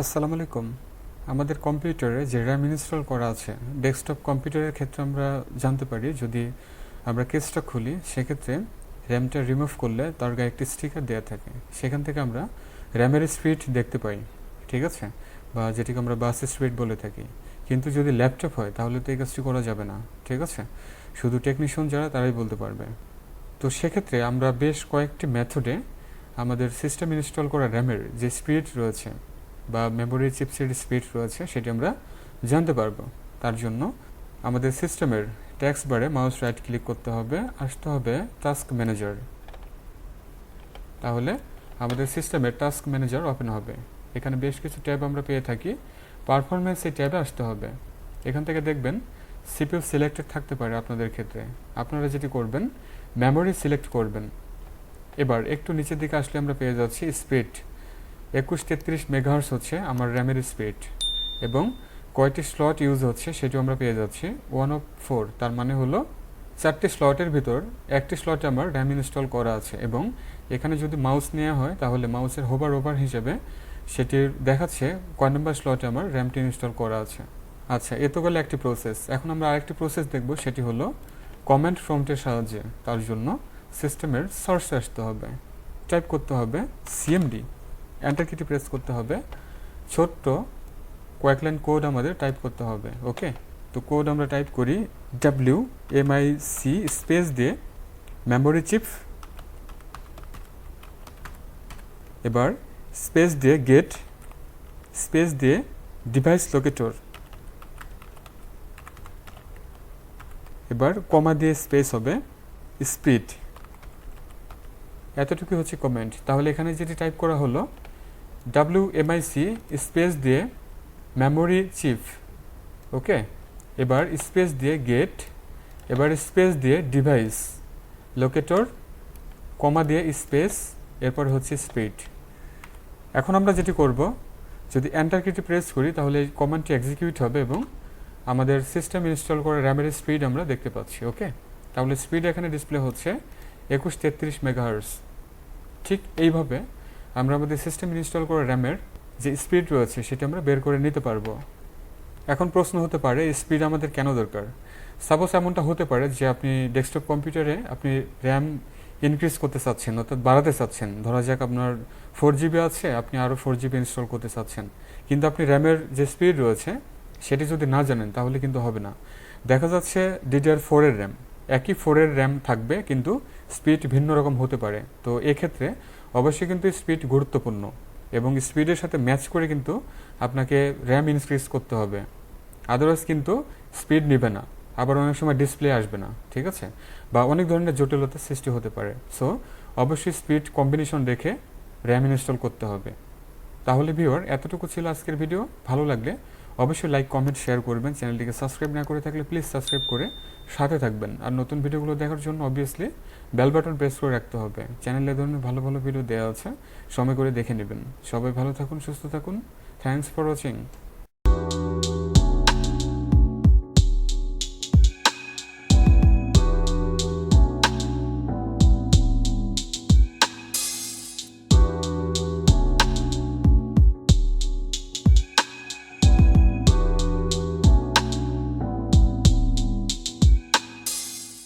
আসসালামু আলাইকুম। আমাদের কম্পিউটারে যে র্যাম ইনস্টল করা আছে, ডেস্কটপ কম্পিউটারের ক্ষেত্রে আমরা জানতে পারি যদি আমরা কেসটা খুলি সেক্ষেত্রে র্যামটা রিমুভ করলে তার গায়ে একটি স্টিকার দেওয়া থাকে, সেখান থেকে আমরা র্যামের স্পিড দেখতে পাই, ঠিক আছে, বা যেটিকে আমরা বাস স্পিড বলে থাকি। কিন্তু যদি ল্যাপটপ হয় তাহলে তো এই কাজটি করা যাবে না, ঠিক আছে, শুধু টেকনিশিয়ান যারা তারাই বলতে পারবে। তো সেক্ষেত্রে আমরা বেশ কয়েকটি মেথডে আমাদের সিস্টেম ইনস্টল করা র্যামের যে স্পিড রয়েছে বা মেমোরি চিপসের স্পিড রয়েছে সেটি আমরা জানতে পারবো। তার জন্য আমাদের সিস্টেমের ট্যাক্স বারে মাউস রাইট ক্লিক করতে হবে, আসতে হবে টাস্ক ম্যানেজার। তাহলে আমাদের সিস্টেমের টাস্ক ম্যানেজার ওপেন হবে। এখানে বেশ কিছু ট্যাব আমরা পেয়ে থাকি। পারফরমেন্স এই ট্যাবে আসতে হবে। এখান থেকে দেখবেন সিপিইউ সিলেক্টেড থাকতে পারে আপনাদের ক্ষেত্রে। আপনারা যেটি করবেন মেমোরি সিলেক্ট করবেন। এবার একটু নিচের দিকে আসলে আমরা পেয়ে যাচ্ছি স্পিড 2133 মেগাহার্টজ হচ্ছে আমার র্যামের স্পিড, এবং কয়টি স্লট ইউজ হচ্ছে সেটিও আমরা পেয়ে যাচ্ছি 1/4। তার মানে হলো 4টি স্লটের ভিতর একটি স্লটে আমার র্যাম ইনস্টল করা আছে, এবং এখানে যদি মাউস নেওয়া হয় তাহলে মাউসের হোভার ওভার হিসেবে সেটির দেখাচ্ছে কয় নম্বর স্লটে আমার র্যামটি ইনস্টল করা আছে। আচ্ছা, এ তো গেলে একটি প্রসেস। এখন আমরা আরেকটি প্রসেস দেখব, সেটি হলো কমান্ড প্রম্পটের সাহায্যে। তার জন্য সিস্টেমের সার্চে আসতে হবে, টাইপ করতে হবে সিএমডি, এন্টার কিটি প্রেস করতে হবে, ছোট্ট কয়েক লাইন কোড আমাদের টাইপ করতে হবে। ওকে, তো কোড আমরা টাইপ করি WMIC স্পেস দিয়ে মেমোরি চিপ, এবার স্পেস দিয়ে গেট, স্পেস দিয়ে ডিভাইস লোকেটর, এবার কমা দিয়ে স্পেস হবে স্পিড। এতটুকু হচ্ছে কমেন্ট। তাহলে এখানে যেটি টাইপ করা হলো WMIC স্পেস দিয়ে মেমোরি চিপ, ওকে, এবার স্পেস দিয়ে গেট, এবার স্পেস দিয়ে ডিভাইস লোকেটর, কমা দিয়ে স্পেস, এরপর হচ্ছে স্পিড। এখন আমরা যেটি করব, যদি এন্টার কিটি প্রেস করি তাহলে এই কমান্ডটি এক্সিকিউট হবে এবং আমাদের সিস্টেম ইনস্টল করা র্যামের স্পিড আমরা দেখতে পাচ্ছি। ওকে, তাহলে স্পিড এখানে ডিসপ্লে হচ্ছে 2133 মেগাহার্টজ। ঠিক এইভাবে আমরা আমাদের সিস্টেম ইনস্টল করা র্যামের যে স্পিড রয়েছে সেটি আমরা বের করে নিতে পারবো। এখন প্রশ্ন হতে পারে স্পিড আমাদের কেন দরকার। সাপোজ এমনটা হতে পারে যে আপনি ডেস্কটপ কম্পিউটারে আপনি র্যাম ইনক্রিজ করতে চাচ্ছেন, অর্থাৎ বাড়াতে চাচ্ছেন। ধরা যাক আপনার 4GB আছে, আপনি আরও 4GB ইনস্টল করতে চাচ্ছেন, কিন্তু আপনি র্যামের যে স্পিড রয়েছে সেটি যদি না জানেন তাহলে কিন্তু হবে না। দেখা যাচ্ছে DDR4 এর র্যাম, একই 4 এর র্যাম থাকবে কিন্তু স্পিড ভিন্ন রকম হতে পারে। তো এক্ষেত্রে অবশ্যই কিন্তু স্পিড গুরুত্বপূর্ণ, এবং স্পিডের সাথে ম্যাচ করে কিন্তু আপনাকে র্যাম ইনক্রিজ করতে হবে, আদারওয়াইজ কিন্তু স্পিড নেবে না, আবার অনেক সময় ডিসপ্লে আসবে না, ঠিক আছে, বা অনেক ধরনের জটিলতার সৃষ্টি হতে পারে। সো অবশ্যই স্পিড কম্বিনেশন রেখে র্যাম ইনস্টল করতে হবে। তাহলে ভিউয়ার, এতটুকু ছিল আজকের ভিডিও। ভালো লাগলে অবশ্যই লাইক, কমেন্ট, শেয়ার করবেন। চ্যানেলটিকে সাবস্ক্রাইব না করে থাকলে প্লিজ সাবস্ক্রাইব করে সাথে থাকবেন। আর নতুন ভিডিওগুলো দেখার জন্য অবভিয়াসলি বেল বাটন প্রেস করে রাখতে হবে। চ্যানেলে ধরনের ভালো ভালো ভিডিও দেওয়া আছে, সময় করে দেখে নেবেন। সবাই ভালো থাকুন, সুস্থ থাকুন। Thanks for watching.